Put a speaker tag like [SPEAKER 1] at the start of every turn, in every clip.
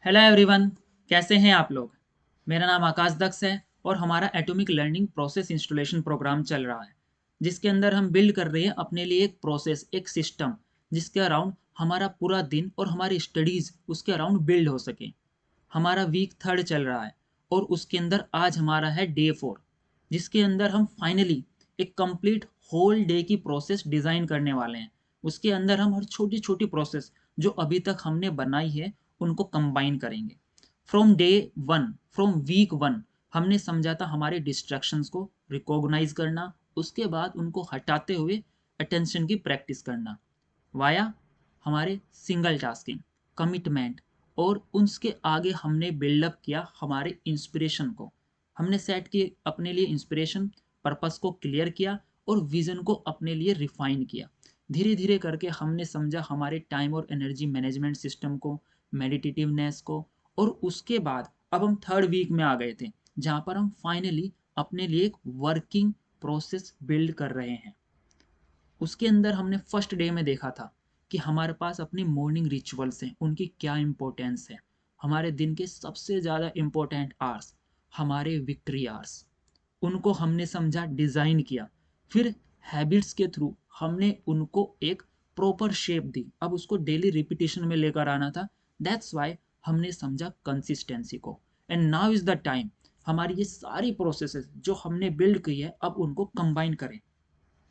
[SPEAKER 1] Hello everyone, कैसे हैं आप लोग। मेरा नाम आकाश दक्ष है और हमारा atomic learning process installation program चल रहा है, जिसके अंदर हम बिल्ड कर रहे हैं अपने लिए एक प्रोसेस, एक सिस्टम, जिसके अराउंड हमारा पूरा दिन और हमारी स्टडीज़ उसके अराउंड बिल्ड हो सके। हमारा वीक थर्ड चल रहा है और उसके अंदर आज हमारा है डे 4, जिसके अंदर हम फाइनली एक कंप्लीट होल डे की प्रोसेस डिज़ाइन करने वाले हैं। उसके अंदर हम हर छोटी छोटी प्रोसेस जो अभी तक हमने बनाई है उनको कंबाइन करेंगे। From day one, from week one, हमने समझा था हमारे डिस्ट्रैक्शंस को रिकॉग्नाइज करना, उसके बाद उनको हटाते हुए अटेंशन की प्रैक्टिस करना वाया हमारे सिंगल टास्किंग, कमिटमेंट, और उसके आगे हमने बिल्डअप किया हमारे इंस्पिरेशन को। हमने सेट किए अपने लिए इंस्पिरेशन, पर्पस को क्लियर किया और विजन को अपने लिए रिफाइन किया। धीरे धीरे करके हमने समझा हमारे टाइम और एनर्जी मैनेजमेंट सिस्टम को, मेडिटेटिवनेस को, और उसके बाद अब हम थर्ड वीक में आ गए थे, जहाँ पर हम फाइनली अपने लिए एक वर्किंग प्रोसेस बिल्ड कर रहे हैं। उसके अंदर हमने फर्स्ट डे में देखा था कि हमारे पास अपनी मॉर्निंग रिचुअल्स हैं, उनकी क्या इंपॉर्टेंस है। हमारे दिन के सबसे ज़्यादा इम्पोर्टेंट आवर्स हमारे विक्ट्री आवर्स, उनको हमने समझा, डिज़ाइन किया। फिर हैबिट्स के थ्रू हमने उनको एक प्रॉपर शेप दी, अब उसको डेली रिपीटेशन में लेकर आना था। दैट्स वाई हमने समझा कंसिस्टेंसी को। And now is the time हमारी ये सारी प्रोसेसेस जो हमने बिल्ड की है अब उनको कंबाइन करें।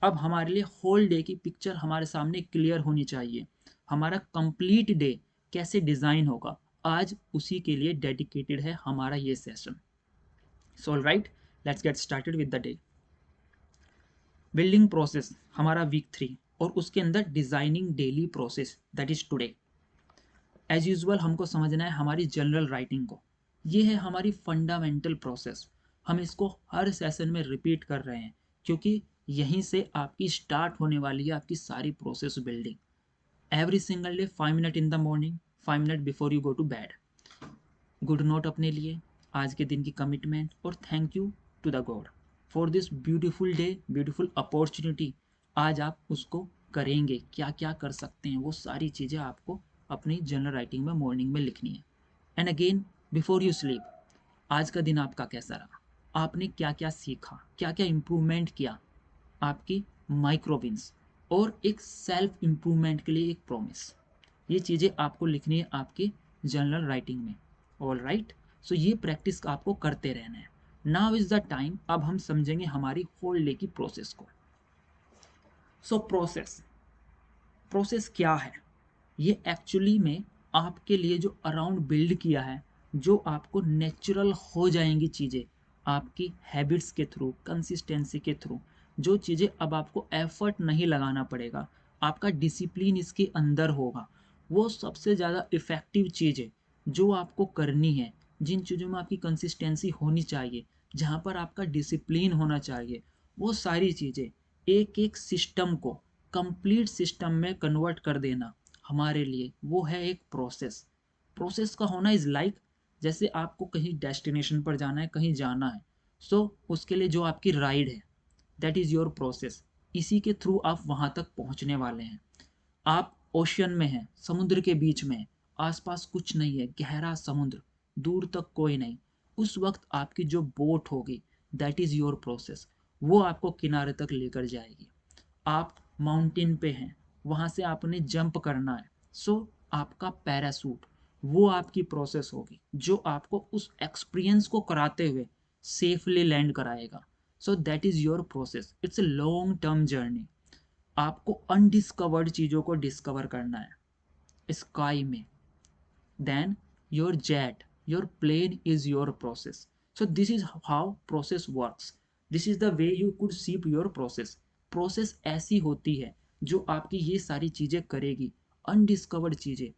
[SPEAKER 1] अब हमारे लिए होल डे की पिक्चर हमारे सामने क्लियर होनी चाहिए। हमारा कंप्लीट डे कैसे डिज़ाइन होगा, आज उसी के लिए डेडिकेटेड है हमारा ये session. So alright, let's get started with the day. Building process हमारा वीक 3 और उसके अंदर designing daily process that is today. As usual हमको समझना है हमारी जनरल राइटिंग को। ये है हमारी फंडामेंटल प्रोसेस। हम इसको हर सेशन में रिपीट कर रहे हैं क्योंकि यहीं से आपकी स्टार्ट होने वाली है आपकी सारी process building. Every single day 5 minute in the morning, 5 minute before you go to bed. Good note अपने लिए, आज के दिन की कमिटमेंट, और thank you to the God for this beautiful day, beautiful opportunity. आज आप उसको करेंगे, क्या क्या कर सकते हैं वो सारी चीज़ें आपको अपनी जनरल राइटिंग में मॉर्निंग में लिखनी है। And again before you sleep, आज का दिन आपका कैसा रहा, आपने क्या क्या सीखा, क्या क्या इम्प्रूवमेंट किया, आपकी माइक्रो विंस, और एक सेल्फ इम्प्रूवमेंट के लिए एक प्रॉमिस। ये चीज़ें आपको लिखनी है आपकी जनरल राइटिंग में। ऑल राइट, सो ये प्रैक्टिस आपको करते रहना है। नाउ इज़ द टाइम, अब हम समझेंगे हमारी होल डे की प्रोसेस को। सो प्रोसेस, प्रोसेस क्या है? ये एक्चुअली में आपके लिए जो अराउंड बिल्ड किया है, जो आपको नेचुरल हो जाएंगी चीज़ें आपकी हैबिट्स के थ्रू, कंसिस्टेंसी के थ्रू, जो चीज़ें अब आपको एफर्ट नहीं लगाना पड़ेगा, आपका डिसिप्लिन इसके अंदर होगा। वो सबसे ज़्यादा इफ़ेक्टिव चीज़ है जो आपको करनी है। जिन चीज़ों में आपकी कंसिस्टेंसी होनी चाहिए, जहाँ पर आपका डिसिप्लिन होना चाहिए, वो सारी चीज़ें एक एक सिस्टम को कंप्लीट सिस्टम में कन्वर्ट कर देना हमारे लिए वो है एक प्रोसेस। प्रोसेस का होना इज़ लाइक जैसे आपको कहीं डेस्टिनेशन पर जाना है, कहीं जाना है, सो उसके लिए जो आपकी राइड है दैट इज़ योर प्रोसेस। इसी के थ्रू आप वहाँ तक पहुँचने वाले हैं। आप ओशियन में हैं, समुद्र के बीच में हैं, आसपास कुछ नहीं है, गहरा समुद्र, दूर तक कोई नहीं। उस वक्त आपकी जो बोट होगी दैट इज़ योर प्रोसेस, वो आपको किनारे तक लेकर जाएगी। आप माउंटेन पे हैं, वहाँ से आपने जंप करना है, सो आपका पैरासूट, वो आपकी प्रोसेस होगी जो आपको उस एक्सपीरियंस को कराते हुए सेफली लैंड कराएगा। So that is your process, it's a long term journey. आपको अनडिस्कवर्ड चीज़ों को डिस्कवर करना है स्काई में। Then your jet, your plane is your process. So this is how process works, this is the way you could keep your process. Process ऐसी होती है जो आपकी ये सारी चीज़ें करेगी, अनडिस्कवर्ड चीज़ें,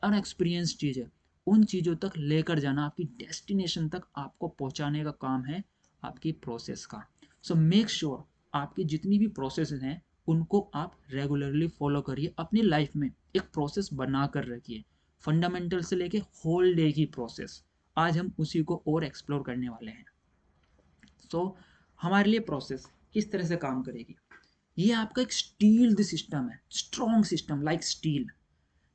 [SPEAKER 1] अनएक्सपीरियंस चीज़ें, उन चीज़ों तक लेकर जाना, आपकी डेस्टिनेशन तक आपको पहुंचाने का काम है आपकी प्रोसेस का। सो मेक श्योर आपकी जितनी भी प्रोसेस हैं उनको आप रेगुलरली फॉलो करिए, अपनी लाइफ में एक प्रोसेस बना कर रखिए। फंडामेंटल से लेके होल डे की प्रोसेस, आज हम उसी को और एक्सप्लोर करने वाले हैं। सो हमारे लिए प्रोसेस किस तरह से काम करेगी, ये आपका एक स्टील्ड सिस्टम है, स्ट्रॉन्ग सिस्टम लाइक स्टील,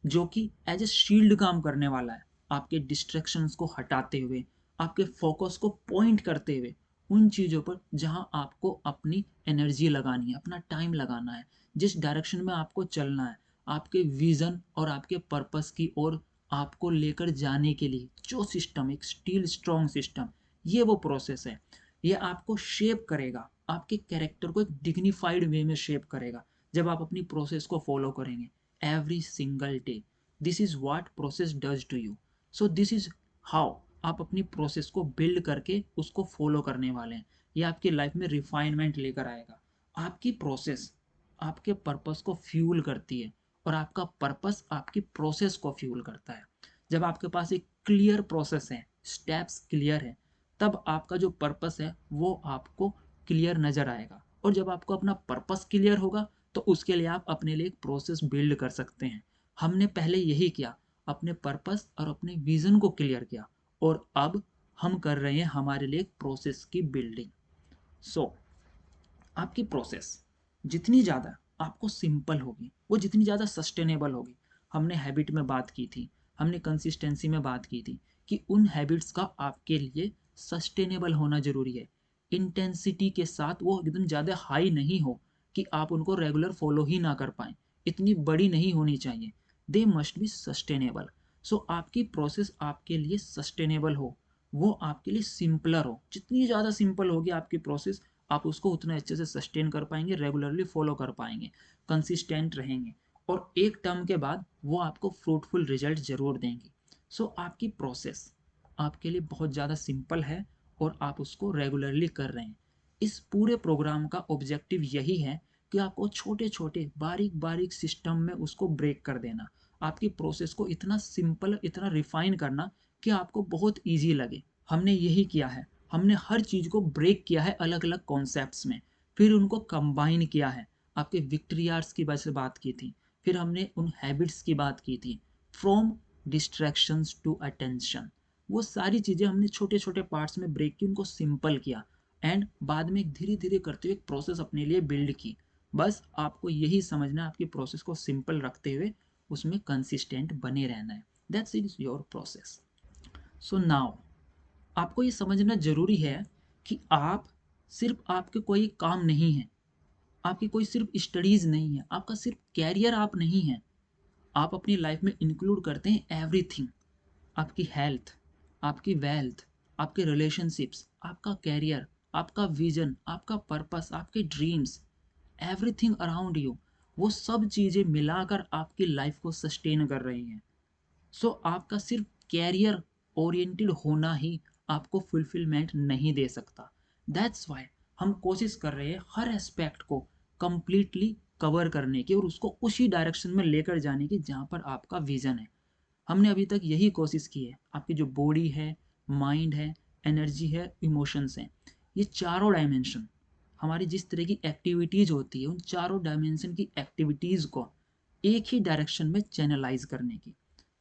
[SPEAKER 1] जो कि एज ए शील्ड काम करने वाला है आपके डिस्ट्रैक्शंस को हटाते हुए, आपके फोकस को पॉइंट करते हुए उन चीज़ों पर जहां आपको अपनी एनर्जी लगानी है, अपना टाइम लगाना है, जिस डायरेक्शन में आपको चलना है, आपके विजन और आपके पर्पस की ओर आपको लेकर जाने के लिए जो सिस्टम, एक स्टील स्ट्रॉन्ग सिस्टम, ये वो प्रोसेस है। ये आपको शेप करेगा, आपके कैरेक्टर को एक डिग्निफाइड वे में शेप करेगा जब आप अपनी प्रोसेस को फॉलो करेंगे every single day. This is what process does to you. So this is how आप अपनी प्रोसेस को बिल्ड करके उसको फॉलो करने वाले हैं। ये आपकी लाइफ में रिफाइनमेंट लेकर आएगा। आपकी प्रोसेस आपके पर्पस को फ्यूल करती है और आपका पर्पस आपकी प्रोसेस को फ्यूल करता है। जब आपके पास एक क्लियर प्रोसेस है, स्टेप्स क्लियर है, तब आपका जो पर्पस है वो आपको क्लियर नजर आएगा। और जब आपको अपना पर्पस क्लियर होगा तो उसके लिए आप अपने लिए एक प्रोसेस बिल्ड कर सकते हैं। हमने पहले यही किया, अपने पर्पस और अपने विजन को क्लियर किया, और अब हम कर रहे हैं हमारे लिए एक प्रोसेस की बिल्डिंग। सो आपकी प्रोसेस जितनी ज़्यादा आपको सिंपल होगी, वो जितनी ज़्यादा सस्टेनेबल होगी। हमने हैबिट में बात की थी, हमने कंसिस्टेंसी में बात की थी कि उन हैबिट्स का आपके लिए सस्टेनेबल होना ज़रूरी है। इंटेंसिटी के साथ वो एकदम ज़्यादा हाई नहीं हो कि आप उनको रेगुलर फॉलो ही ना कर पाएँ, इतनी बड़ी नहीं होनी चाहिए। They must be sustainable. So आपकी प्रोसेस आपके लिए सस्टेनेबल हो, वो आपके लिए सिंपलर हो। जितनी ज़्यादा सिंपल होगी आपकी प्रोसेस, आप उसको उतने अच्छे से सस्टेन कर पाएंगे, रेगुलरली फॉलो कर पाएंगे, कंसिस्टेंट रहेंगे, और एक टर्म के बाद वो आपको फ्रूटफुल रिजल्ट जरूर देंगी। सो आपकी प्रोसेस आपके लिए बहुत ज़्यादा सिंपल है और आप उसको रेगुलरली कर रहे हैं। इस पूरे प्रोग्राम का ऑब्जेक्टिव यही है कि आपको छोटे छोटे बारीक बारीक सिस्टम में उसको ब्रेक कर देना, आपकी प्रोसेस को इतना सिंपल, इतना रिफाइन करना कि आपको बहुत ईजी लगे। हमने यही किया है, हमने हर चीज़ को ब्रेक किया है अलग अलग कॉन्सेप्ट्स में, फिर उनको कंबाइन किया है। आपके विक्ट्रियार्स की वजह से बात की थी, फिर हमने उन हैबिट्स की बात की थी, फ्रॉम डिस्ट्रैक्शंस टू अटेंशन। वो सारी चीज़ें हमने छोटे छोटे पार्ट्स में ब्रेक की, उनको सिंपल किया, एंड बाद में धीरे धीरे करते हुए एक प्रोसेस अपने लिए बिल्ड की। बस आपको यही समझना है, आपकी प्रोसेस को सिंपल रखते हुए उसमें कंसिस्टेंट बने रहना है। That's is your process. So now आपको ये समझना जरूरी है कि आप सिर्फ, आपके कोई काम नहीं है, आपकी कोई सिर्फ स्टडीज नहीं है, आपका सिर्फ कैरियर आप नहीं है। आप अपनी लाइफ में इंक्लूड करते हैं एवरीथिंग। आपकी हेल्थ, आपकी वेल्थ, आपके रिलेशनशिप्स, आपका कैरियर, आपका विजन, आपका पर्पस, आपके ड्रीम्स, एवरीथिंग अराउंड यू, वो सब चीज़ें मिलाकर आपकी लाइफ को सस्टेन कर रही हैं। सो आपका सिर्फ कैरियर ओरिएंटेड होना ही आपको फुलफिलमेंट नहीं दे सकता। दैट्स वाई हम कोशिश कर रहे हैं हर एस्पेक्ट को कंप्लीटली कवर करने की और उसको उसी डायरेक्शन में लेकर जाने की जहाँ पर आपका विजन है। हमने अभी तक यही कोशिश की है। आपकी जो बॉडी है, माइंड है, एनर्जी है, इमोशंस हैं, ये चारों डायमेंशन, हमारी जिस तरह की एक्टिविटीज़ होती है, उन चारों डायमेंशन की एक्टिविटीज़ को एक ही डायरेक्शन में चैनलाइज करने की।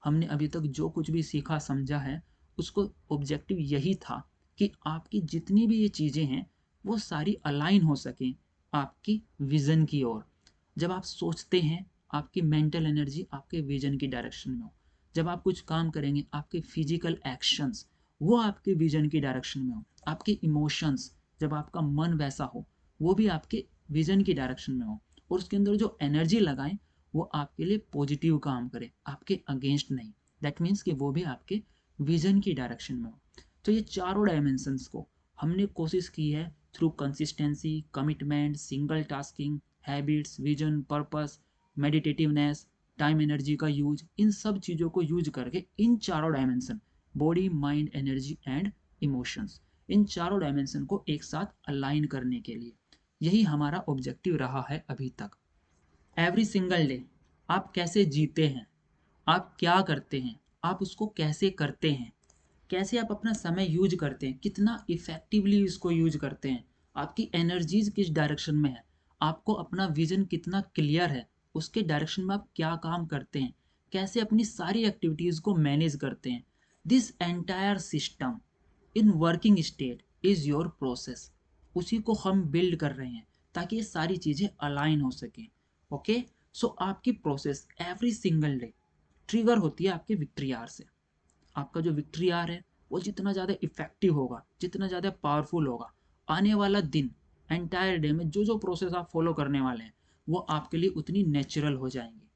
[SPEAKER 1] हमने अभी तक जो कुछ भी सीखा समझा है, उसको ऑब्जेक्टिव यही था कि आपकी जितनी भी ये चीज़ें हैं वो सारी अलाइन हो सकें आपकी विज़न की ओर। जब आप सोचते हैं, आपकी मेंटल एनर्जी आपके विजन की डायरेक्शन में हो। जब आप कुछ काम करेंगे, आपके फिजिकल एक्शंस वो आपके विजन की डायरेक्शन में हो। आपके इमोशंस, जब आपका मन वैसा हो, वो भी आपके विजन की डायरेक्शन में हो। और उसके अंदर जो एनर्जी लगाएं वो आपके लिए पॉजिटिव काम करे, आपके अगेंस्ट नहीं। दैट मीन्स कि वो भी आपके विजन की डायरेक्शन में हो। तो ये चारों डायमेंशंस को हमने कोशिश की है through consistency, commitment, single tasking, habits, vision, purpose, meditativeness, time, energy का यूज, इन सब चीज़ों को यूज करके इन चारों dimension, body, mind, energy and emotions, इन चारों डायमेंशन को एक साथ अलाइन करने के लिए यही हमारा ऑब्जेक्टिव रहा है अभी तक। एवरी सिंगल डे आप कैसे जीते हैं, आप क्या करते हैं, आप उसको कैसे करते हैं, कैसे आप अपना समय यूज करते हैं, कितना इफेक्टिवली इसको यूज करते हैं, आपकी एनर्जीज किस डायरेक्शन में है, आपको अपना विजन कितना क्लियर है, उसके डायरेक्शन में आप क्या काम करते हैं, कैसे अपनी सारी एक्टिविटीज़ को मैनेज करते हैं। This entire system in working state is your process. उसी को हम बिल्ड कर रहे हैं ताकि ये सारी चीज़ें अलाइन हो सकें। ओके, सो आपकी process every single day trigger होती है आपके विक्ट्री आवर से। आपका जो विक्ट्री आर है वो जितना ज़्यादा इफेक्टिव होगा, जितना ज़्यादा पावरफुल होगा, आने वाला दिन एंटायर डे में जो जो प्रोसेस आप फॉलो करने वाले हैं वो आपके लिए उतनी नेचुरल हो जाएंगे,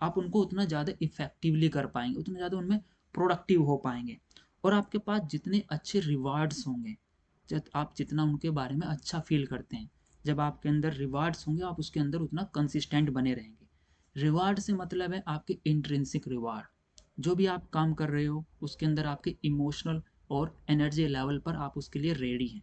[SPEAKER 1] आप उनको उतना ज़्यादा इफेक्टिवली कर पाएंगे, उतना ज़्यादा उनमें प्रोडक्टिव हो पाएंगे। और आपके पास जितने अच्छे रिवार्ड्स होंगे, जब आप जितना उनके बारे में अच्छा फील करते हैं, जब आपके अंदर रिवार्ड्स होंगे आप उसके अंदर उतना कंसिस्टेंट बने रहेंगे। रिवार्ड से मतलब है आपके इंट्रिंसिक रिवार्ड, जो भी आप काम कर रहे हो उसके अंदर आपके इमोशनल और एनर्जी लेवल पर आप उसके लिए रेडी हैं,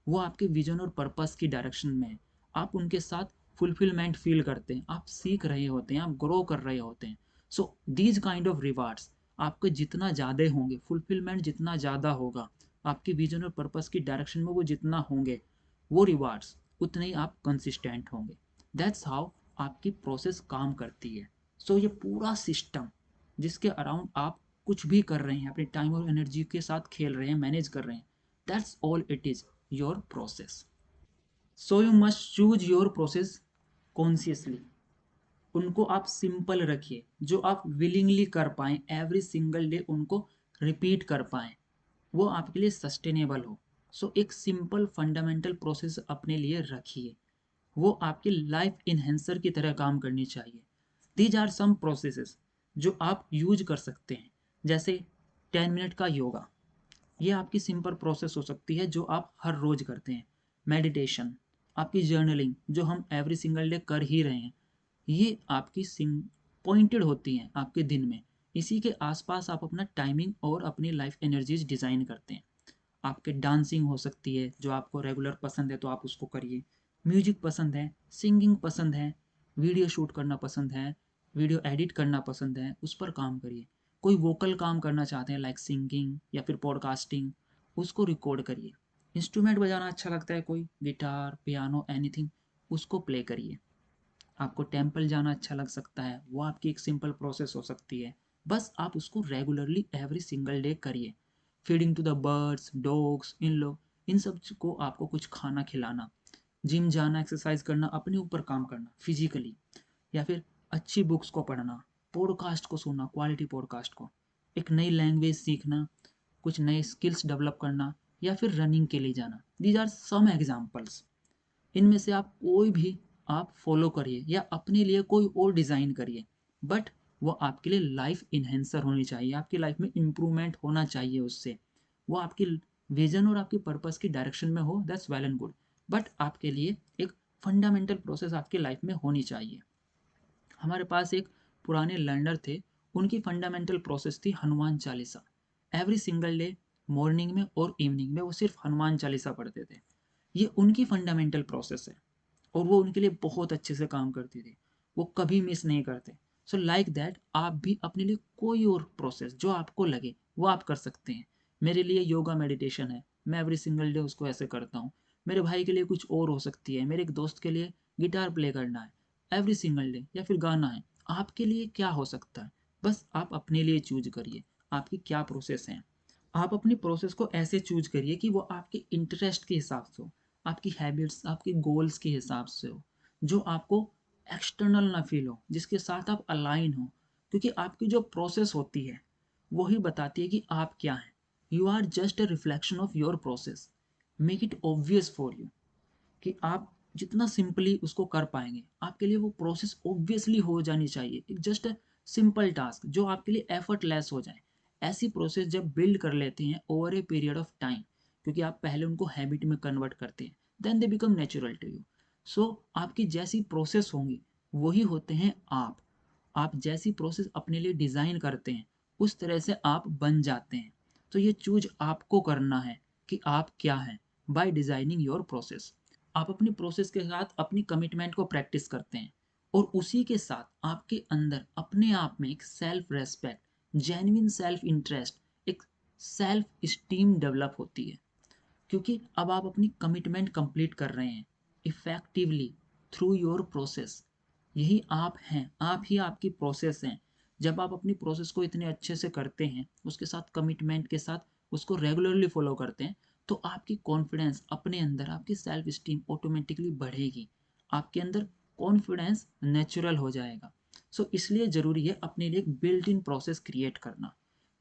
[SPEAKER 1] वो आपके विजन और पर्पस की डायरेक्शन में है, आप उनके साथ फुलफिलमेंट फील करते हैं, आप सीख रहे होते हैं, आप ग्रो कर रहे होते हैं। So these kind of rewards आपके जितना ज़्यादा होंगे, फुलफिलमेंट जितना ज़्यादा होगा, आपके विजन और पर्पस की डायरेक्शन में वो जितना होंगे, वो रिवार्ड्स उतने ही आप कंसिस्टेंट होंगे। दैट्स हाउ आपकी प्रोसेस काम करती है। सो ये पूरा सिस्टम जिसके अराउंड आप कुछ भी कर रहे हैं, अपने टाइम और एनर्जी के साथ खेल रहे हैं, मैनेज कर रहे हैं, that's all it is your process. So you must choose your process consciously. उनको आप सिंपल रखिए, जो आप विलिंगली कर पाएँ, एवरी सिंगल डे उनको रिपीट कर पाएँ, वो आपके लिए सस्टेनेबल हो। सो एक सिंपल फंडामेंटल प्रोसेस अपने लिए रखिए, वो आपकी लाइफ इन्हेंसर की तरह काम करनी चाहिए। दीज आर सम प्रोसेसेस जो आप यूज कर सकते हैं, जैसे 10 मिनट का योगा, ये आपकी सिंपल प्रोसेस हो सकती है जो आप हर रोज करते हैं। मेडिटेशन, आपकी जर्नलिंग जो हम एवरी सिंगल डे कर ही रहे हैं, ये आपकी पॉइंटेड होती हैं आपके दिन में। इसी के आसपास आप अपना टाइमिंग और अपनी लाइफ एनर्जीज डिज़ाइन करते हैं। आपके डांसिंग हो सकती है, जो आपको रेगुलर पसंद है तो आप उसको करिए। म्यूजिक पसंद है, सिंगिंग पसंद है, वीडियो शूट करना पसंद है, वीडियो एडिट करना पसंद है, उस पर काम करिए। कोई वोकल काम करना चाहते हैं लाइक सिंगिंग या फिर पॉडकास्टिंग, उसको रिकॉर्ड करिए। इंस्ट्रूमेंट बजाना अच्छा लगता है, कोई गिटार, पियानो, एनीथिंग, उसको प्ले करिए। आपको टेम्पल जाना अच्छा लग सकता है, वो आपकी एक सिंपल प्रोसेस हो सकती है। बस आप उसको रेगुलरली एवरी सिंगल डे करिए। Feeding to the birds, dogs, इन सब को आपको कुछ खाना खिलाना, जिम जाना, एक्सरसाइज करना, अपने ऊपर काम करना फिजिकली, या फिर अच्छी बुक्स को पढ़ना, पॉडकास्ट को सुनना, क्वालिटी पॉडकास्ट को, एक नई लैंग्वेज सीखना, कुछ नए स्किल्स डेवलप करना, या फिर रनिंग के लिए जाना। These are some examples. इनमें से आप कोई भी आप फॉलो करिए या अपने लिए कोई और डिज़ाइन करिए, बट वो आपके लिए लाइफ इन्हेंसर होनी चाहिए, आपकी लाइफ में इम्प्रूवमेंट होना चाहिए उससे। वो आपकी विजन और आपकी पर्पस की डायरेक्शन में हो, that's well and good, but आपके लिए एक फंडामेंटल प्रोसेस आपकी लाइफ में होनी चाहिए। हमारे पास एक पुराने लर्नर थे, उनकी फंडामेंटल प्रोसेस थी Hanuman Chalisa. Every single day morning में और इवनिंग में वो सिर्फ हनुमान चालीसा पढ़ते थे। ये उनकी फंडामेंटल प्रोसेस है और वो उनके लिए बहुत अच्छे से काम करती थी, वो कभी मिस नहीं करते। सो लाइक दैट आप भी अपने लिए कोई और प्रोसेस जो आपको लगे वो आप कर सकते हैं। मेरे लिए योगा मेडिटेशन है, मैं एवरी सिंगल डे उसको ऐसे करता हूँ। मेरे भाई के लिए कुछ और हो सकती है, मेरे एक दोस्त के लिए गिटार प्ले करना है एवरी सिंगल डे, या फिर गाना है। आपके लिए क्या हो सकता है, बस आप अपने लिए चूज करिए आपकी क्या प्रोसेस है। आप अपनी प्रोसेस को ऐसे चूज करिए कि वो आपके इंटरेस्ट के हिसाब से हो, आपकी हैबिट्स, आपके गोल्स के हिसाब से हो, जो आपको एक्सटर्नल ना फील हो, जिसके साथ आप अलाइन हो। क्योंकि आपकी जो प्रोसेस होती है वही बताती है कि आप क्या हैं। You are just a reflection of your process. Make it obvious for you कि आप जितना सिंपली उसको कर पाएंगे, आपके लिए वो प्रोसेस ऑब्वियसली हो जानी चाहिए। एक जस्ट सिंपल टास्क जो आपके लिए एफर्टलेस हो जाए। ऐसी प्रोसेस जब बिल्ड कर लेते हैं over a period of time, क्योंकि आप पहले उनको हैबिट में कन्वर्ट करते हैं, then they become natural to you. So आपकी जैसी प्रोसेस होंगी वही होते हैं आप जैसी प्रोसेस अपने लिए डिज़ाइन करते हैं उस तरह से आप बन जाते हैं। तो ये चूज आपको करना है कि आप क्या हैं, बाय डिजाइनिंग योर प्रोसेस। आप अपनी प्रोसेस के साथ अपनी कमिटमेंट को प्रैक्टिस करते हैं और उसी के साथ आपके अंदर अपने आप में एक self respect, genuine self interest, एक सेल्फ स्टीम डेवलप होती है। क्योंकि अब आप अपनी कमिटमेंट कंप्लीट कर रहे हैं इफेक्टिवली थ्रू योर प्रोसेस। यही आप हैं, आप ही आपकी प्रोसेस हैं। जब आप अपनी प्रोसेस को इतने अच्छे से करते हैं, उसके साथ कमिटमेंट के साथ उसको रेगुलरली फॉलो करते हैं, तो आपकी कॉन्फिडेंस अपने अंदर, आपकी सेल्फ स्टीम ऑटोमेटिकली बढ़ेगी। आपके अंदर कॉन्फिडेंस नेचुरल हो जाएगा। सो इसलिए ज़रूरी है अपने लिए एक बिल्ट इन प्रोसेस क्रिएट करना।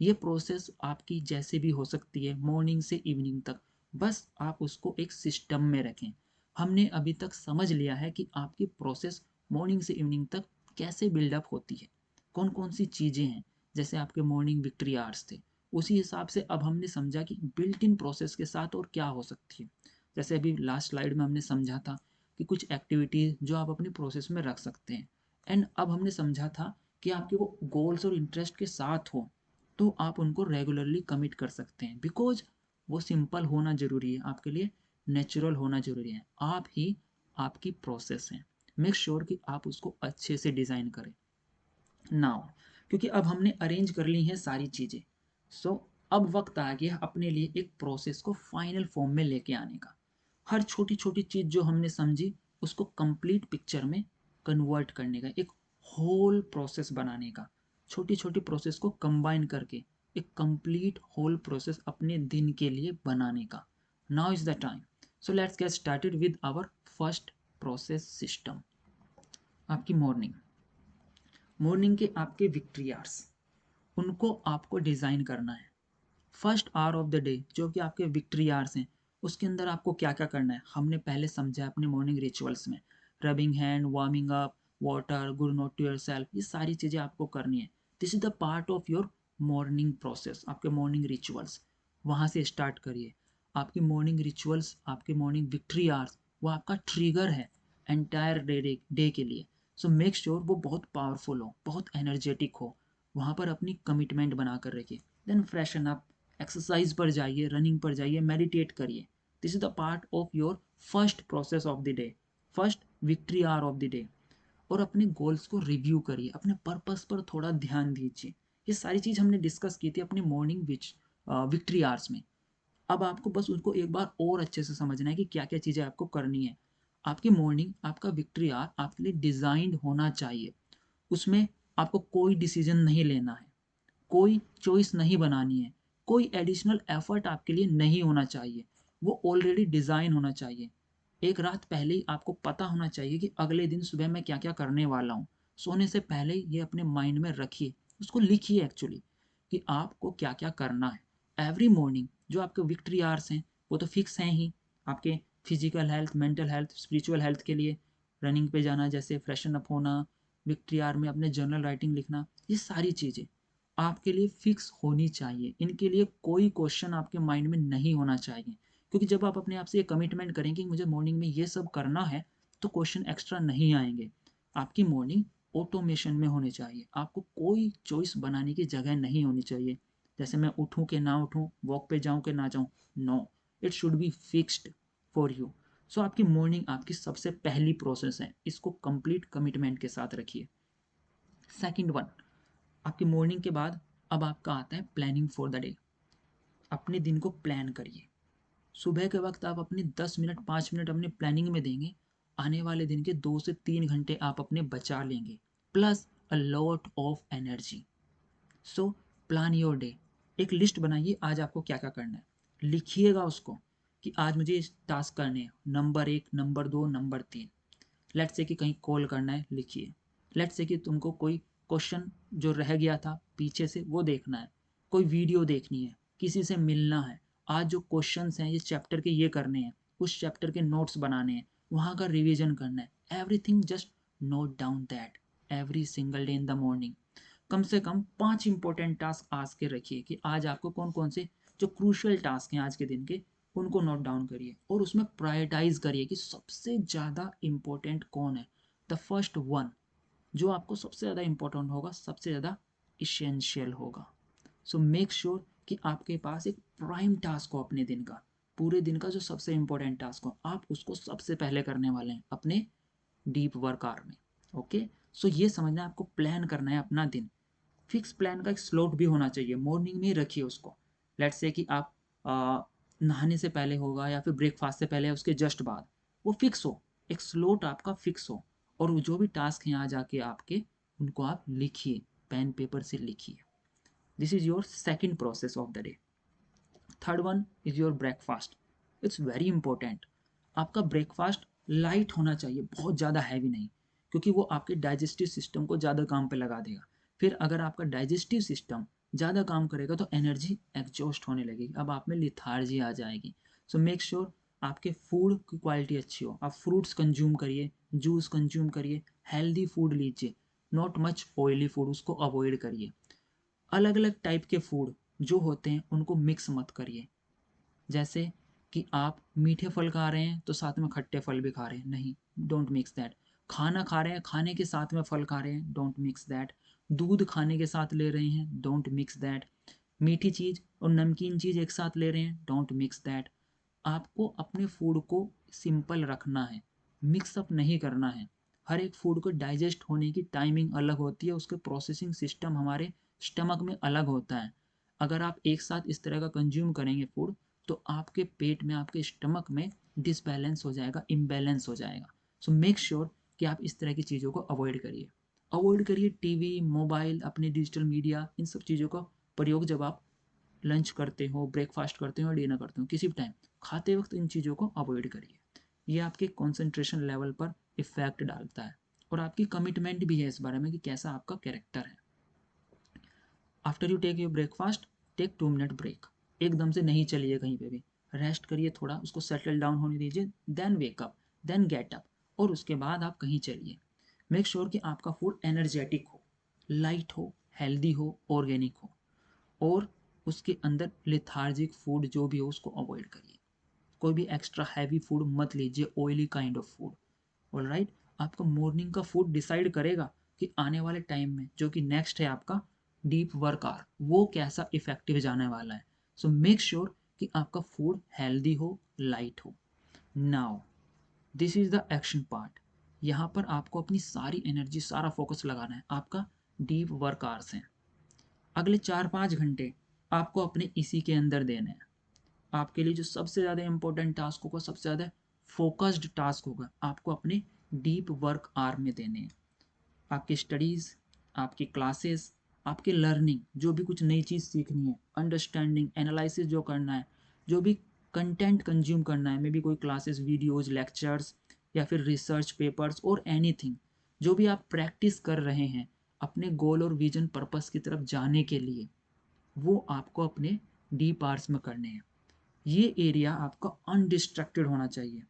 [SPEAKER 1] ये प्रोसेस आपकी जैसे भी हो सकती है, मॉर्निंग से इवनिंग तक, बस आप उसको एक सिस्टम में रखें। हमने अभी तक समझ लिया है कि आपकी प्रोसेस मॉर्निंग से इवनिंग तक कैसे बिल्डअप होती है, कौन कौन सी चीज़ें हैं। जैसे आपके मॉर्निंग विक्ट्री आवर्स थे, उसी हिसाब से अब हमने समझा कि बिल्ट इन प्रोसेस के साथ और क्या हो सकती है। जैसे अभी लास्ट स्लाइड में हमने समझा था कि कुछ एक्टिविटीज़ जो आप अपनी प्रोसेस में रख सकते हैं। एंड अब हमने समझा था कि आपके वो गोल्स और इंटरेस्ट के साथ हो तो आप उनको रेगुलरली कमिट कर सकते हैं, बिकॉज वो सिंपल होना ज़रूरी है आपके लिए, नेचुरल होना ज़रूरी है। आप ही आपकी प्रोसेस है, मेक श्योर कि आप उसको अच्छे से डिज़ाइन करें। नाउ क्योंकि अब हमने अरेंज कर ली हैं सारी चीज़ें, सो अब वक्त आ गया अपने लिए एक प्रोसेस को फाइनल फॉर्म में लेके आने का। हर छोटी छोटी चीज़ जो हमने समझी उसको कंप्लीट पिक्चर में कन्वर्ट करने का, एक होल प्रोसेस बनाने का, छोटी छोटी प्रोसेस को कंबाइन करके एक कंप्लीट होल प्रोसेस अपने दिन के लिए बनाने का। Now is the time, so let's get started with our first process system. आपकी मॉर्निंग, मॉर्निंग के आपके विक्ट्री आवर्स, उनको आपको डिज़ाइन करना है। First hour of the day जो कि आपके विक्ट्री आवर्स हैं, उसके अंदर आपको क्या क्या करना है हमने पहले समझा अपने मॉर्निंग रिचुअल्स में। Rubbing hand, warming up, water, good note to yourself, ये सारी चीज़ें आपको करनी है। This is the part of your morning process, आपके मॉर्निंग रिचुअल्स। वहाँ से स्टार्ट करिए। आपकी मॉर्निंग रिचुअल्स, आपके मॉर्निंग विक्ट्री आवर्स, वो आपका ट्रिगर है एंटायर डे के लिए। सो मेक श्योर वो बहुत पावरफुल हो, बहुत एनर्जेटिक हो। वहाँ पर अपनी कमिटमेंट बना कर रखिए। देन फ्रेशन अप, एक्सरसाइज पर जाइए, रनिंग पर जाइए, मेडिटेट करिए। This is the part of your first process of the day, first victory our of the day. और अपने गोल्स को रिव्यू करिए, अपने पर्पस पर थोड़ा ध्यान दीजिए। ये सारी चीज़ हमने डिस्कस की थी अपने मॉर्निंग विक्ट्री आवर्स में। अब आपको बस उनको एक बार और अच्छे से समझना है कि क्या क्या चीज़ें आपको करनी है। आपकी मॉर्निंग, आपका विक्ट्री आवर आपके लिए डिज़ाइंड होना चाहिए। उसमें आपको कोई डिसीजन नहीं लेना है, कोई चॉइस नहीं बनानी है, कोई एडिशनल एफर्ट आपके लिए नहीं होना चाहिए। वो ऑलरेडी डिज़ाइन होना चाहिए। एक रात पहले ही आपको पता होना चाहिए कि अगले दिन सुबह मैं क्या क्या करने वाला हूँ। सोने से पहले ही ये अपने माइंड में रखिए, उसको लिखिए एक्चुअली कि आपको क्या क्या करना है एवरी मॉर्निंग। जो आपके विक्ट्री आवर्स हैं वो तो फिक्स हैं ही, आपके physical health, mental health, spiritual health के लिए। रनिंग पे जाना, जैसे फ्रेशन अप होना, विक्ट्री आवर में अपने जर्नल राइटिंग लिखना, ये सारी चीज़ें आपके लिए फिक्स होनी चाहिए। इनके लिए कोई क्वेश्चन आपके माइंड में नहीं होना चाहिए, क्योंकि जब आप अपने आप से ये कमिटमेंट करें कि मुझे मॉर्निंग में ये सब करना है, तो क्वेश्चन एक्स्ट्रा नहीं आएंगे। आपकी मॉर्निंग ऑटोमेशन में होनी चाहिए, आपको कोई चॉइस बनाने की जगह नहीं होनी चाहिए। जैसे मैं उठूं कि ना उठूं, वॉक पे जाऊं कि ना जाऊं, no, it should be fixed for you. So आपकी मॉर्निंग आपकी सबसे पहली प्रोसेस है, इसको कंप्लीट कमिटमेंट के साथ रखिए। सेकंड वन, आपकी मॉर्निंग के बाद अब आपका आता है प्लानिंग फॉर द डे। अपने दिन को प्लान करिए। सुबह के वक्त आप अपने 10 मिनट 5 मिनट अपने प्लानिंग में देंगे, आने वाले दिन के 2 से 3 घंटे आप अपने बचा लेंगे, plus a lot of energy. So plan your day. एक लिस्ट बनाइए, आज आपको क्या क्या करना है, लिखिएगा उसको कि आज मुझे इस टास्क करने हैं, number 1, number 2, number 3। Let's say कि कहीं कॉल करना है, लिखिए। लेट्स से कि तुमको कोई क्वेश्चन जो रह गया था पीछे से वो देखना है, कोई वीडियो देखनी है, किसी से मिलना है, आज जो क्वेश्चंस हैं इस चैप्टर के ये करने हैं, उस चैप्टर के नोट्स बनाने हैं, वहाँ का रिवीजन करना है। Everything just note down that every single day in the morning. कम से कम 5 इंपॉर्टेंट टास्क आज के रखिए कि आज आपको कौन कौन से जो क्रूशियल टास्क हैं आज के दिन के, उनको नोट डाउन करिए और उसमें प्रायोरिटाइज करिए कि सबसे ज़्यादा इम्पोर्टेंट कौन है। द फर्स्ट वन, जो आपको सबसे ज़्यादा इम्पोर्टेंट होगा, सबसे ज़्यादा इसेंशियल होगा। सो मेक श्योर कि आपके पास एक प्राइम टास्क हो अपने दिन का, पूरे दिन का जो सबसे इम्पोर्टेंट टास्क हो, आप उसको सबसे पहले करने वाले हैं अपने डीप वर्क आवर में। ओके, सो ये समझना है, आपको प्लान करना है अपना दिन। फिक्स प्लान का एक स्लॉट भी होना चाहिए, मॉर्निंग में ही रखिए उसको। लेट्स से कि आप नहाने से पहले होगा या फिर ब्रेकफास्ट से पहले, उसके जस्ट बाद, वो फिक्स हो, एक स्लॉट आपका फिक्स हो। और वो जो भी टास्क हैं आज आके आपके, उनको आप लिखिए, पेन पेपर से लिखिए। This is your second process of the day. Third one is your breakfast. It's very important. आपका ब्रेकफास्ट लाइट होना चाहिए, बहुत ज़्यादा हैवी नहीं, क्योंकि वो आपके डाइजेस्टिव सिस्टम को ज़्यादा काम पे लगा देगा। फिर अगर आपका डाइजेस्टिव सिस्टम ज़्यादा काम करेगा तो एनर्जी एग्जॉस्ट होने लगेगी, अब आप में लिथार्जी आ जाएगी। सो मेक श्योर आपके फूड की क्वालिटी अच्छी हो, आप फ्रूट्स कंज्यूम करिए, जूस कंज्यूम करिए, हेल्दी फूड लीजिए, नॉट मच ऑयली फूड उसको अवॉइड करिए। अलग अलग टाइप के फूड जो होते हैं उनको मिक्स मत करिए, जैसे कि आप मीठे फल खा रहे हैं तो साथ में खट्टे फल भी खा रहे हैं, नहीं, डोंट मिक्स दैट। खाना खा रहे हैं, खाने के साथ में फल खा रहे हैं, डोंट मिक्स दैट। दूध खाने के साथ ले रहे हैं, डोंट मिक्स दैट। मीठी चीज़ और नमकीन चीज़ एक साथ ले रहे हैं, डोंट मिक्स दैट। आपको अपने फूड को सिंपल रखना है, मिक्स अप नहीं करना है। हर एक फूड को डाइजेस्ट होने की टाइमिंग अलग होती है, उसके प्रोसेसिंग सिस्टम हमारे स्टमक में अलग होता है। अगर आप एक साथ इस तरह का कंज्यूम करेंगे फूड, तो आपके पेट में, आपके स्टमक में डिसबैलेंस हो जाएगा, इम्बैलेंस हो जाएगा। सो मेक श्योर कि आप इस तरह की चीज़ों को अवॉइड करिए। अवॉइड करिए टीवी, मोबाइल, अपने डिजिटल मीडिया, इन सब चीज़ों का प्रयोग जब आप लंच करते हो, ब्रेकफास्ट करते हो, डिनर करते हो, किसी भी टाइम खाते वक्त इन चीज़ों को अवॉइड करिए। ये आपके कंसंट्रेशन लेवल पर इफेक्ट डालता है और आपकी कमिटमेंट भी है इस बारे में कि कैसा आपका कैरेक्टर है। After you take your breakfast, take 2 minute break. एकदम से नहीं चलिए कहीं पे भी, रेस्ट करिए थोड़ा, उसको सेटल डाउन होने दीजिए, then wake up, then get up, और उसके बाद आप कहीं चलिए। मेक श्योर कि आपका फूड एनर्जेटिक हो, लाइट हो, हेल्दी हो, ऑर्गेनिक हो, और उसके अंदर लेथार्जिक फूड जो भी हो उसको अवॉइड करिए। कोई भी एक्स्ट्रा हैवी फूड मत लीजिए, oily kind of food. Alright, आपका मॉर्निंग का फूड डिसाइड करेगा कि आने वाले टाइम में जो कि नेक्स्ट है आपका डीप वर्क आवर, वो कैसा इफेक्टिव जाने वाला है। सो मेक श्योर कि आपका फूड हेल्दी हो, लाइट हो। Now this is the action part. यहाँ पर आपको अपनी सारी एनर्जी, सारा फोकस लगाना है, आपका डीप वर्क आवर्स हैं। अगले 4-5 घंटे आपको अपने इसी के अंदर देने हैं। आपके लिए जो सबसे ज़्यादा इंपॉर्टेंट टास्क होगा, सबसे ज़्यादा फोकस्ड टास्क होगा, आपको अपने डीप वर्क आवर में देने हैं। आपकी स्टडीज़, आपकी क्लासेस, आपकी लर्निंग, जो भी कुछ नई चीज़ सीखनी है, अंडरस्टैंडिंग, एनालिसिस जो करना है, जो भी कंटेंट कंज्यूम करना है, मे बी कोई क्लासेस, वीडियोज़, लेक्चर्स, या फिर रिसर्च पेपर्स और एनीथिंग, जो भी आप प्रैक्टिस कर रहे हैं अपने गोल और विजन पर्पस की तरफ जाने के लिए, वो आपको अपने डीप आवर्स में करने हैं। ये एरिया आपका अनडिस्ट्रैक्टेड होना चाहिए,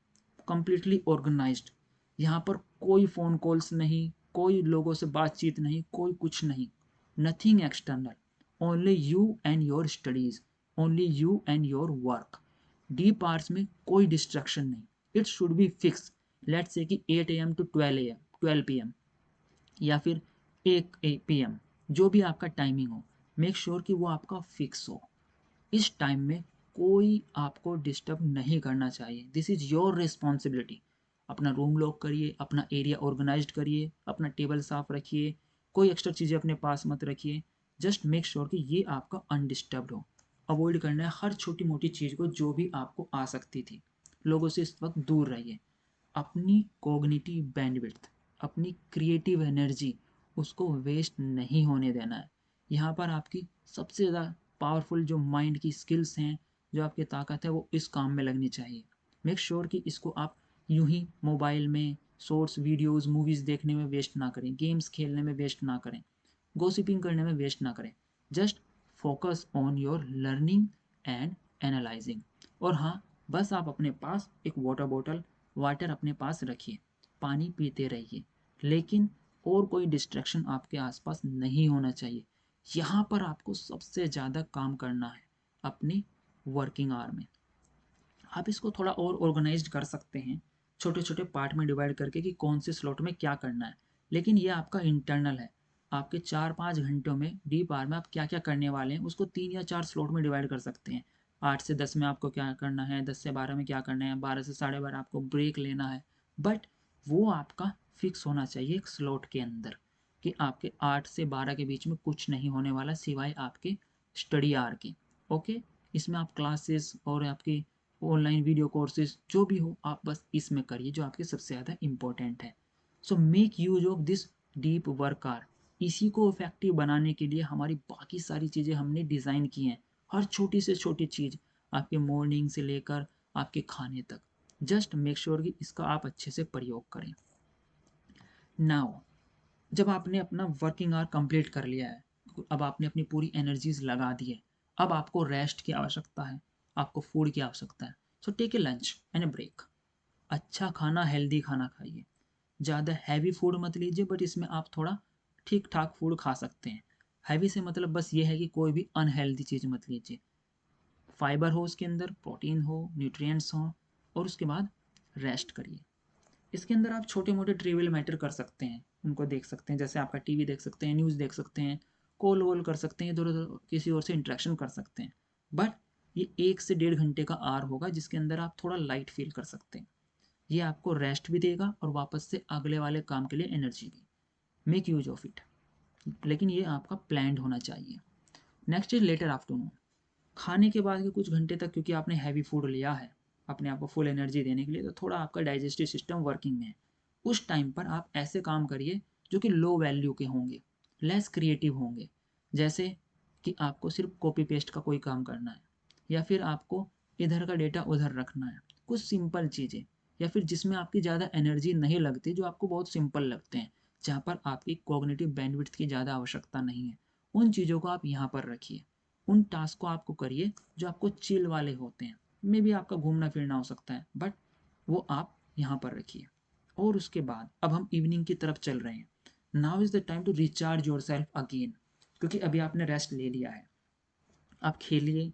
[SPEAKER 1] कंप्लीटली ऑर्गेनाइज्ड। यहाँ पर कोई फ़ोन कॉल्स नहीं, कोई लोगों से बातचीत नहीं, कोई कुछ नहीं, nothing external, only you and your studies, only you and your work. Deep hours में कोई डिस्ट्रैक्शन नहीं, it should B fix. Let's say कि 8 AM to 12 AM, 12 PM, या फिर 1 PM, जो भी आपका टाइमिंग हो, मेक श्योर कि वो आपका फिक्स हो। इस टाइम में कोई आपको डिस्टर्ब नहीं करना चाहिए, दिस इज़ योर रिस्पॉन्सिबिलिटी। अपना रूम लॉक करिए, अपना एरिया ऑर्गेनाइज्ड करिए, अपना टेबल साफ रखिए, कोई एक्स्ट्रा चीज़ें अपने पास मत रखिए। जस्ट मेक श्योर कि ये आपका अनडिस्टर्ब्ड हो। अवॉइड करना है हर छोटी मोटी चीज़ को जो भी आपको आ सकती थी। लोगों से इस वक्त दूर रहिए। अपनी कॉग्निटिव बैंडविड्थ, अपनी क्रिएटिव एनर्जी, उसको वेस्ट नहीं होने देना है। यहाँ पर आपकी सबसे ज़्यादा पावरफुल जो माइंड की स्किल्स हैं, जो आपकी ताकत है, वो इस काम में लगनी चाहिए। मेक श्योर कि इसको आप यूं ही मोबाइल में शॉर्ट्स, वीडियोस, मूवीज़ देखने में वेस्ट ना करें, गेम्स खेलने में वेस्ट ना करें, गॉसिपिंग करने में वेस्ट ना करें। Just focus on your learning and analysing. और हाँ, बस आप अपने पास एक वाटर बॉटल, वाटर अपने पास रखिए, पानी पीते रहिए, लेकिन और कोई डिस्ट्रैक्शन आपके आसपास नहीं होना चाहिए। यहाँ पर आपको सबसे ज़्यादा काम करना है अपनी वर्किंग आवर में। आप इसको थोड़ा और ऑर्गेनाइज्ड कर सकते हैं, छोटे छोटे पार्ट में डिवाइड करके कि कौन से स्लॉट में क्या करना है, लेकिन ये आपका इंटरनल है। आपके 4-5 घंटों में डीप आवर में आप क्या क्या करने वाले हैं उसको 3 या 4 स्लॉट में डिवाइड कर सकते हैं। 8 से 10 में आपको क्या करना है, 10 से 12 में क्या करना है, 12 से 12:30 आपको ब्रेक लेना है। बट वो आपका फिक्स होना चाहिए एक स्लॉट के अंदर, कि आपके 8 से 12 के बीच में कुछ नहीं होने वाला सिवाय आपके स्टडी आवर के। ओके, इसमें आप क्लासेस और आपकी ऑनलाइन वीडियो कोर्सेज जो भी हो, आप बस इसमें करिए जो आपके सबसे ज़्यादा इंपॉर्टेंट है। So make use of this deep work hour. इसी को इफेक्टिव बनाने के लिए हमारी बाकी सारी चीज़ें हमने डिज़ाइन की हैं, हर छोटी से छोटी चीज़, आपके मॉर्निंग से लेकर आपके खाने तक। जस्ट मेक श्योर कि इसका आप अच्छे से प्रयोग करें। नाउ, जब आपने अपना वर्किंग आवर कंप्लीट कर लिया है, अब आपने अपनी पूरी एनर्जीज लगा दी है, अब आपको रेस्ट की आवश्यकता है, आपको फूड की आवश्यकता है। So take a lunch and a break. अच्छा खाना, हेल्दी खाना खाइए। ज़्यादा हैवी फूड मत लीजिए, बट इसमें आप थोड़ा ठीक ठाक फूड खा सकते हैं। हैवी से मतलब बस ये है कि कोई भी अनहेल्दी चीज़ मत लीजिए। फाइबर हो उसके अंदर, प्रोटीन हो, न्यूट्रिएंट्स हो, और उसके बाद रेस्ट करिए। इसके अंदर आप छोटे मोटे ट्रिवियल मैटर कर सकते हैं, उनको देख सकते हैं, जैसे आपका टीवी देख सकते हैं, न्यूज़ देख सकते हैं, कॉल वॉल कर सकते हैं, इधर उधर किसी और से इंटरेक्शन कर सकते हैं। बट ये 1 से 1.5 घंटे का आर होगा जिसके अंदर आप थोड़ा लाइट फील कर सकते हैं। ये आपको रेस्ट भी देगा और वापस से अगले वाले काम के लिए एनर्जी भी। मेक यूज ऑफ इट, लेकिन ये आपका प्लान्ड होना चाहिए। Next is later afternoon. खाने के बाद के कुछ घंटे तक, क्योंकि आपने हैवी फूड लिया है अपने आप को फुल एनर्जी देने के लिए, तो थोड़ा आपका डाइजेस्टिव सिस्टम वर्किंग में है। उस टाइम पर आप ऐसे काम करिए जो कि लो वैल्यू के होंगे, लेस क्रिएटिव होंगे। जैसे कि आपको सिर्फ कॉपी पेस्ट का कोई काम करना है, या फिर आपको इधर का डेटा उधर रखना है, कुछ सिंपल चीज़ें, या फिर जिसमें आपकी ज़्यादा एनर्जी नहीं लगती, जो आपको बहुत सिंपल लगते हैं, जहाँ पर आपकी कॉग्निटिव बैंडविड्थ की ज़्यादा आवश्यकता नहीं है। उन चीज़ों को आप यहाँ पर रखिए। उन टास्क को आपको करिए जो आपको चिल वाले होते हैं। मे भी आपका घूमना फिरना हो सकता है, बट वो आप यहाँ पर रखिए। और उसके बाद अब हम इवनिंग की तरफ चल रहे हैं। Now is the time to recharge yourself again, क्योंकि अभी आपने रेस्ट ले लिया है। आप खेलिए,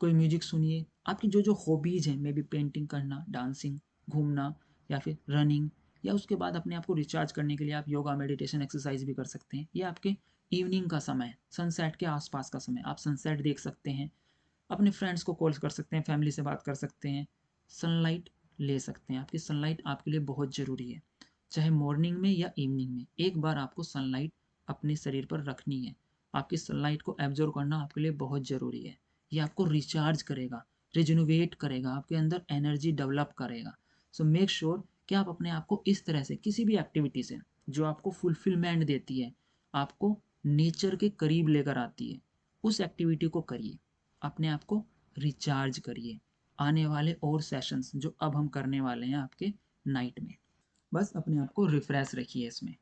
[SPEAKER 1] कोई म्यूजिक सुनिए, आपकी जो जो हॉबीज़ हैं, मे बी पेंटिंग करना, डांसिंग, घूमना, या फिर रनिंग, या उसके बाद अपने आप को रिचार्ज करने के लिए आप योगा, मेडिटेशन, एक्सरसाइज भी कर सकते हैं। ये आपके इवनिंग का समय है, सनसेट के आसपास का समय। आप सनसेट देख सकते हैं, अपने फ्रेंड्स को कॉल कर सकते हैं, फैमिली से बात कर सकते हैं, सनलाइट ले सकते हैं। आपकी सनलाइट आपके लिए बहुत ज़रूरी है, चाहे मॉर्निंग में या इवनिंग में, एक बार आपको सनलाइट अपने शरीर पर रखनी है। आपकी सनलाइट को एब्जॉर्व करना आपके लिए बहुत ज़रूरी है। ये आपको रिचार्ज करेगा, रिजनोवेट करेगा, आपके अंदर एनर्जी डेवलप करेगा। सो मेक श्योर कि आप अपने आप को इस तरह से किसी भी एक्टिविटी से जो आपको फुलफिलमेंट देती है, आपको नेचर के करीब लेकर आती है, उस एक्टिविटी को करिए। अपने आप को रिचार्ज करिए। आने वाले और सेशंस जो अब हम करने वाले हैं आपके नाइट में, बस अपने आप को रिफ्रेश रखिए इसमें।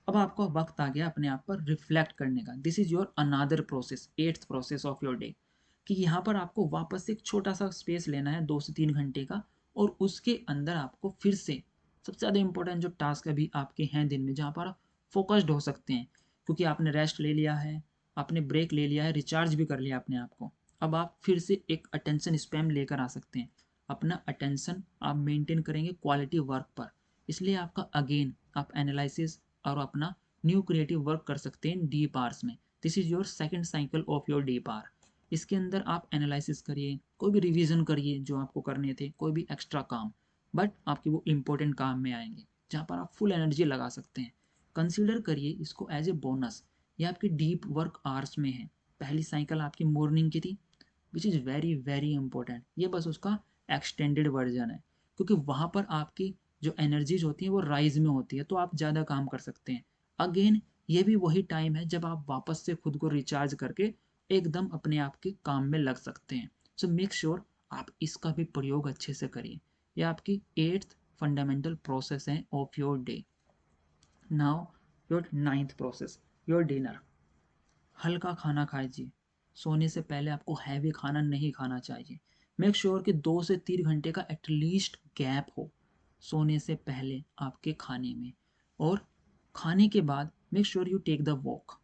[SPEAKER 1] अब आपका वक्त आ गया अपने आप पर रिफ्लेक्ट करने का। This is your another process, 8th process of your day, कि यहाँ पर आपको वापस से एक छोटा सा स्पेस लेना है 2 से 3 घंटे का, और उसके अंदर आपको फिर से सबसे ज़्यादा इंपॉर्टेंट जो टास्क अभी आपके हैं दिन में, जहाँ पर आप फोकस्ड हो सकते हैं, क्योंकि आपने रेस्ट ले लिया है, आपने ब्रेक ले लिया है, रिचार्ज भी कर लिया अपने आप को। अब आप फिर से एक अटेंशन स्पैम लेकर आ सकते हैं। अपना अटेंशन आप मेंटेन करेंगे क्वालिटी वर्क पर, इसलिए आपका अगेन आप एनालिसिस और अपना न्यू क्रिएटिव वर्क कर सकते हैं डीप आवर्स में। This is your second cycle of your deep hour. इसके अंदर आप एनालिसिस करिए, कोई भी रिवीजन करिए जो आपको करने थे, कोई भी एक्स्ट्रा काम, बट आपके वो इंपॉर्टेंट काम में आएंगे जहाँ पर आप फुल एनर्जी लगा सकते हैं। कंसिडर करिए इसको एज ए बोनस। ये आपकी डीप वर्क आवर्स में है। पहली साइकिल आपकी मॉर्निंग की थी, which is very very important. ये बस उसका एक्सटेंडेड वर्जन है, क्योंकि वहाँ पर आपकी जो एनर्जीज होती हैं वो राइज में होती है, तो आप ज़्यादा काम कर सकते हैं। अगेन ये भी वही टाइम है जब आप वापस से खुद को रिचार्ज करके एकदम अपने आप के काम में लग सकते हैं। सो मेक श्योर आप इसका भी प्रयोग अच्छे से करिए। ये आपकी 8th फंडामेंटल प्रोसेस है of your day. Now your 9th process, your dinner. हल्का खाना खाइए। सोने से पहले आपको हैवी खाना नहीं खाना चाहिए। मेक श्योर कि 2 से 3 घंटे का एटलीस्ट गैप हो सोने से पहले आपके खाने में। और खाने के बाद make sure you take the walk.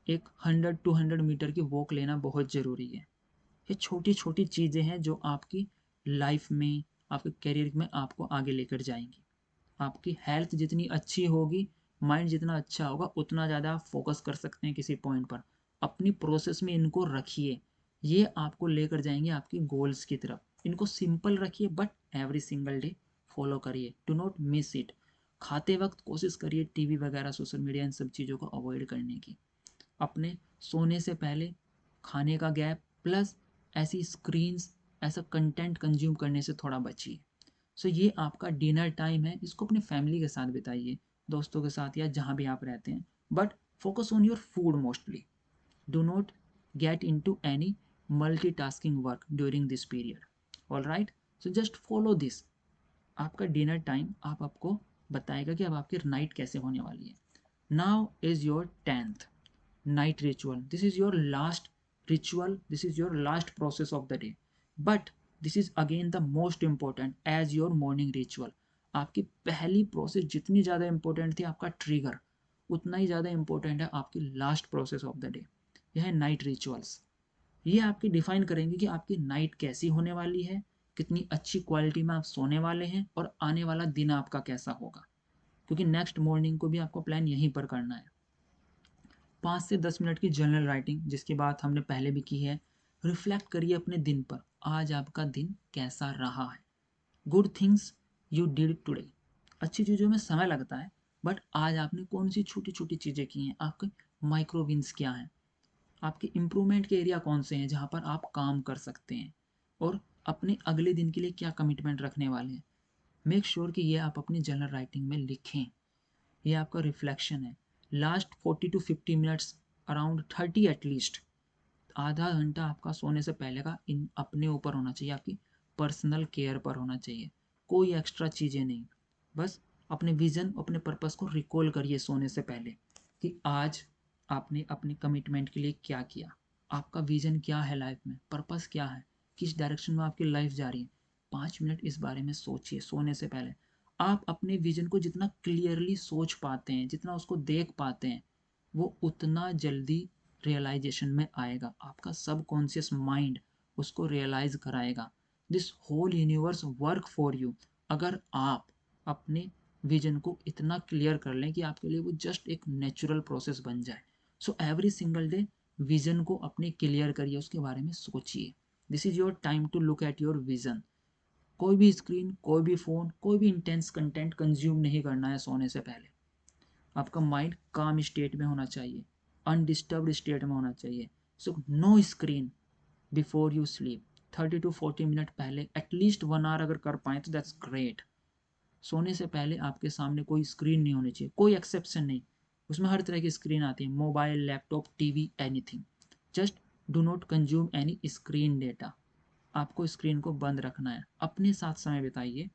[SPEAKER 1] एक 100-200 मीटर की वॉक लेना बहुत ज़रूरी है। ये छोटी छोटी चीज़ें हैं जो आपकी लाइफ में, आपके करियर में आपको आगे लेकर जाएंगी। आपकी हेल्थ जितनी अच्छी होगी, माइंड जितना अच्छा होगा, उतना ज़्यादा आप फोकस कर सकते हैं किसी पॉइंट पर। अपनी प्रोसेस में इनको रखिए, ये आपको लेकर जाएंगे आपकी गोल्स की तरफ। इनको सिंपल रखिए, but every single day follow करिए। Do not miss it. खाते वक्त कोशिश करिए टीवी वगैरह, सोशल मीडिया, इन सब चीज़ों को अवॉइड करने की। अपने सोने से पहले खाने का गैप, प्लस ऐसी स्क्रीन्स, ऐसा कंटेंट कंज्यूम करने से थोड़ा बचिए। सो ये आपका डिनर टाइम है, इसको अपने फैमिली के साथ बिताइए, दोस्तों के साथ, या जहाँ भी आप रहते हैं, but focus on your food mostly. Do not get into any multitasking work during this period. All right, so just follow this. आपका डिनर टाइम आप आपको बताएगा कि अब आपकी नाइट कैसे होने वाली है। Now is your 10th, night ritual. This is your last ritual, this is your last process of the day, but this is again the most important as your morning ritual. आपकी पहली process जितनी ज़्यादा important थी आपका trigger, उतना ही ज़्यादा important है आपकी last process of the day. यह है नाइट रिचुअल्स। ये आपकी डिफाइन करेंगे कि आपकी नाइट कैसी होने वाली है, कितनी अच्छी क्वालिटी में आप सोने वाले हैं और आने वाला दिन आपका कैसा होगा, क्योंकि नेक्स्ट मॉर्निंग को भी आपको प्लान यहीं पर करना है। 5 से 10 मिनट की जनरल राइटिंग, जिसकी बात हमने पहले भी की है। रिफ्लेक्ट करिए अपने दिन पर, आज आपका दिन कैसा रहा है। Good things you did today, अच्छी चीज़ों में समय लगता है, बट आज आपने कौन सी छोटी छोटी चीज़ें की हैं, आपके माइक्रो विन्स क्या हैं, आपके इम्प्रूवमेंट के एरिया कौन से हैं जहाँ पर आप काम कर सकते हैं, और अपने अगले दिन के लिए क्या कमिटमेंट रखने वाले हैं। मेक श्योर कि ये आप अपनी जनरल राइटिंग में लिखें। ये आपका रिफ्लेक्शन है। Last 40 to 50 minutes, around 30 at least, आधा घंटा आपका सोने से पहले का इन अपने ऊपर होना चाहिए, आपकी पर्सनल केयर पर होना चाहिए। कोई एक्स्ट्रा चीज़ें नहीं, बस अपने विज़न, अपने पर्पस को रिकॉल करिए सोने से पहले कि आज आपने अपने कमिटमेंट के लिए क्या किया, आपका विज़न क्या है लाइफ में, पर्पस क्या है, किस डायरेक्शन में आपकी लाइफ जा रही है। 5 मिनट इस बारे में सोचिए सोने से पहले। आप अपने विज़न को जितना क्लियरली सोच पाते हैं, जितना उसको देख पाते हैं, वो उतना जल्दी रियलाइजेशन में आएगा। आपका सबकॉन्शियस माइंड उसको रियलाइज कराएगा। This whole universe work for you. अगर आप अपने विजन को इतना क्लियर कर लें कि आपके लिए वो जस्ट एक नेचुरल प्रोसेस बन जाए। So every single day vision को अपने क्लियर करिए, उसके बारे में सोचिए। This is your time to look at your vision. कोई भी स्क्रीन, कोई भी फ़ोन, कोई भी इंटेंस कंटेंट कंज्यूम नहीं करना है सोने से पहले। आपका माइंड काम स्टेट में होना चाहिए, अनडिस्टर्ब्ड स्टेट में होना चाहिए। So no screen before you sleep. 30 to 40 minute पहले, एटलीस्ट 1 आवर अगर कर पाएँ तो दैट्स ग्रेट। सोने से पहले आपके सामने कोई स्क्रीन नहीं होनी चाहिए, कोई एक्सेप्शन नहीं। उसमें हर तरह की स्क्रीन आती है, mobile, laptop, TV, anything. Just do not consume any screen data. आपको स्क्रीन को बंद रखना है, अपने साथ समय बिताइए।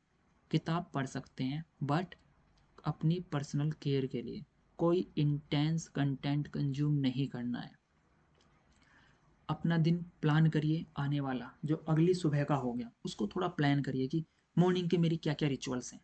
[SPEAKER 1] किताब पढ़ सकते हैं, बट अपनी पर्सनल केयर के लिए। कोई इंटेंस कंटेंट कंज्यूम नहीं करना है। अपना दिन प्लान करिए, आने वाला जो अगली सुबह का हो गया उसको थोड़ा प्लान करिए कि मॉर्निंग के मेरी क्या क्या रिचुअल्स हैं।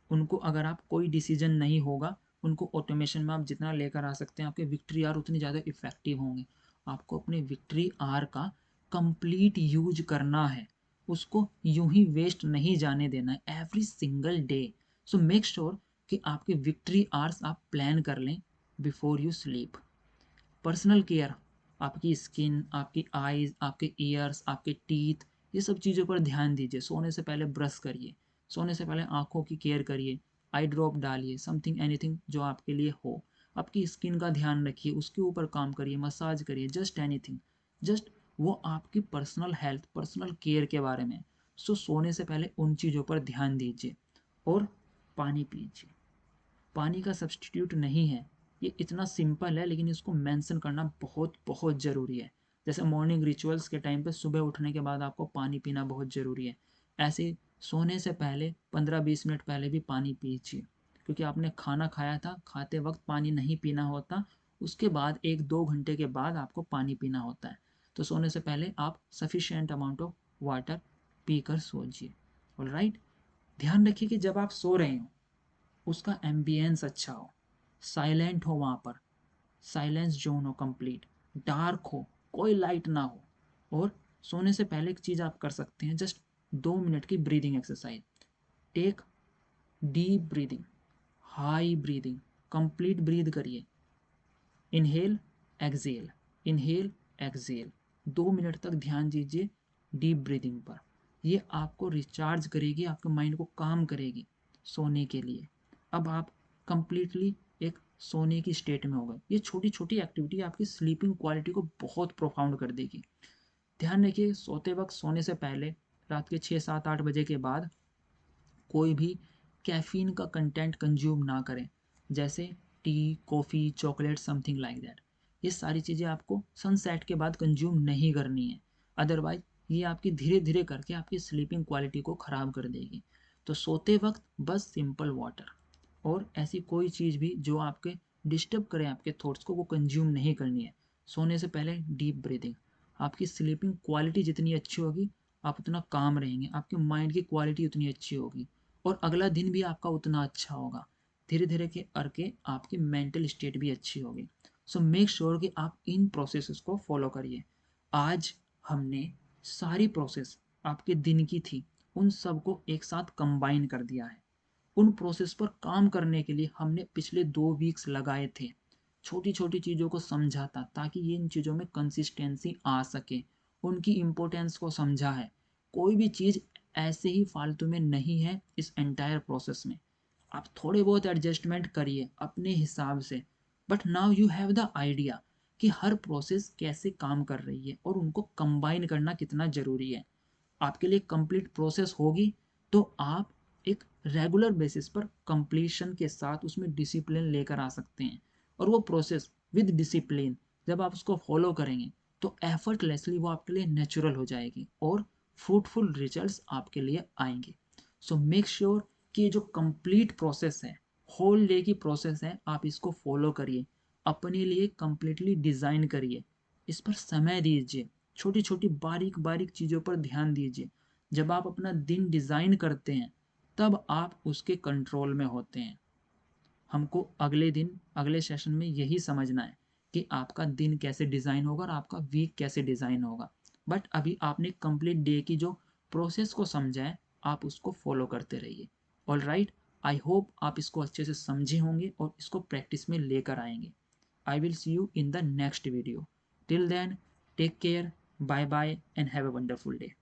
[SPEAKER 1] उनको अगर आप कोई डिसीजन नहीं होगा, उनको ऑटोमेशन में आप जितना लेकर आ सकते हैं, आपके विक्ट्री आर उतनी ज़्यादा इफेक्टिव होंगे। आपको अपने विक्ट्री आर का कंप्लीट यूज करना है, उसको यूं ही वेस्ट नहीं जाने देना है every single day. So make sure कि आपके विक्ट्री आर्स आप प्लान कर लें before you sleep. Personal care, आपकी स्किन, आपकी आईज, आपके ईयर्स, आपके टीथ, ये सब चीज़ों पर ध्यान दीजिए। सोने से पहले ब्रश करिए, सोने से पहले आँखों की केयर करिए, आई ड्रॉप डालिए, समथिंग एनीथिंग जो आपके लिए हो। आपकी स्किन का ध्यान रखिए, उसके ऊपर काम करिए, मसाज करिए, जस्ट एनीथिंग। जस्ट वो आपकी पर्सनल हेल्थ, पर्सनल केयर के बारे में। सो सोने से पहले उन चीज़ों पर ध्यान दीजिए। और पानी पीजिए, पानी का सब्सटीट्यूट नहीं है। ये इतना सिंपल है, लेकिन इसको मेंशन करना बहुत बहुत ज़रूरी है। जैसे मॉर्निंग रिचुअल्स के टाइम पे सुबह उठने के बाद आपको पानी पीना बहुत ज़रूरी है, ऐसे सोने से पहले 15-20 मिनट पहले भी पानी पीजिए। क्योंकि आपने खाना खाया था, खाते वक्त पानी नहीं पीना होता, उसके बाद 1-2 घंटे के बाद आपको पानी पीना होता है। तो सोने से पहले आप सफिशिएंट अमाउंट ऑफ वाटर पीकर सोइए। ऑलराइट। ध्यान रखिए कि जब आप सो रहे हो उसका एम्बियंस अच्छा हो, साइलेंट हो, वहाँ पर साइलेंस जोन हो, कंप्लीट डार्क हो, कोई लाइट ना हो। और सोने से पहले एक चीज़ आप कर सकते हैं, जस्ट 2 मिनट की breathing exercise. Take deep breathing, high breathing, complete breathe करिए। Inhale, exhale, inhale, exhale. 2 minute तक ध्यान दीजिए डीप ब्रीदिंग पर। ये आपको रिचार्ज करेगी, आपके माइंड को काम करेगी सोने के लिए। अब आप कंप्लीटली एक सोने की स्टेट में हो गए। ये छोटी छोटी एक्टिविटी आपकी स्लीपिंग क्वालिटी को बहुत प्रोफाउंड कर देगी। ध्यान रखिए, सोते वक्त, सोने से पहले, रात के 6-7-8 बजे के बाद कोई भी कैफ़ीन का कंटेंट कंज्यूम ना करें, जैसे T, coffee, chocolate, something like that. ये सारी चीज़ें आपको सनसेट के बाद कंज्यूम नहीं करनी है, अदरवाइज ये आपकी धीरे धीरे करके आपकी स्लीपिंग क्वालिटी को ख़राब कर देगी। तो सोते वक्त बस सिंपल वाटर और ऐसी कोई चीज़ भी जो आपके डिस्टर्ब करें आपके थॉट्स को, वो कंज्यूम नहीं करनी है। सोने से पहले डीप ब्रीदिंग। आपकी स्लीपिंग क्वालिटी जितनी अच्छी होगी आप उतना काम रहेंगे, आपके माइंड की क्वालिटी उतनी अच्छी होगी और अगला दिन भी आपका उतना अच्छा होगा। धीरे धीरे के करके आपकी मेंटल स्टेट भी अच्छी होगी। सो मेक श्योर कि आप इन प्रोसेसेस को फॉलो करिए। आज हमने सारी प्रोसेस आपके दिन की थी, उन सबको एक साथ कंबाइन कर दिया है। उन प्रोसेस पर काम करने के लिए हमने पिछले 2 वीक्स लगाए थे, छोटी छोटी चीज़ों को समझा था ताकि ये इन चीज़ों में कंसिस्टेंसी आ सके, उनकी इम्पोर्टेंस को समझा है। कोई भी चीज़ ऐसे ही फालतू में नहीं है इस एंटायर प्रोसेस में। आप थोड़े बहुत एडजस्टमेंट करिए अपने हिसाब से, but now you have the idea कि हर प्रोसेस कैसे काम कर रही है और उनको कंबाइन करना कितना ज़रूरी है। आपके लिए कंप्लीट प्रोसेस होगी तो आप एक रेगुलर बेसिस पर कंप्लीशन के साथ उसमें डिसिप्लिन लेकर आ सकते हैं। और वो प्रोसेस विद डिसिप्लिन जब आप उसको फॉलो करेंगे तो एफर्टलेसली वो आपके लिए नेचुरल हो जाएगी और फ्रूटफुल रिजल्ट्स आपके लिए आएंगे। सो मेक श्योर कि ये जो कंप्लीट प्रोसेस है, होल डे की प्रोसेस है, आप इसको फॉलो करिए, अपने लिए कंप्लीटली डिज़ाइन करिए, इस पर समय दीजिए, छोटी छोटी बारीक बारीक चीज़ों पर ध्यान दीजिए। जब आप अपना दिन डिज़ाइन करते हैं तब आप उसके कंट्रोल में होते हैं। हमको अगले दिन अगले सेशन में यही समझना है कि आपका दिन कैसे डिज़ाइन होगा और आपका वीक कैसे डिज़ाइन होगा। बट अभी आपने कंप्लीट डे की जो प्रोसेस को समझा है, आप उसको फॉलो करते रहिए। ऑल राइट, आई होप आप इसको अच्छे से समझे होंगे और इसको प्रैक्टिस में लेकर आएंगे। I will see you in the next video. Till then, take care, bye bye and have a wonderful day.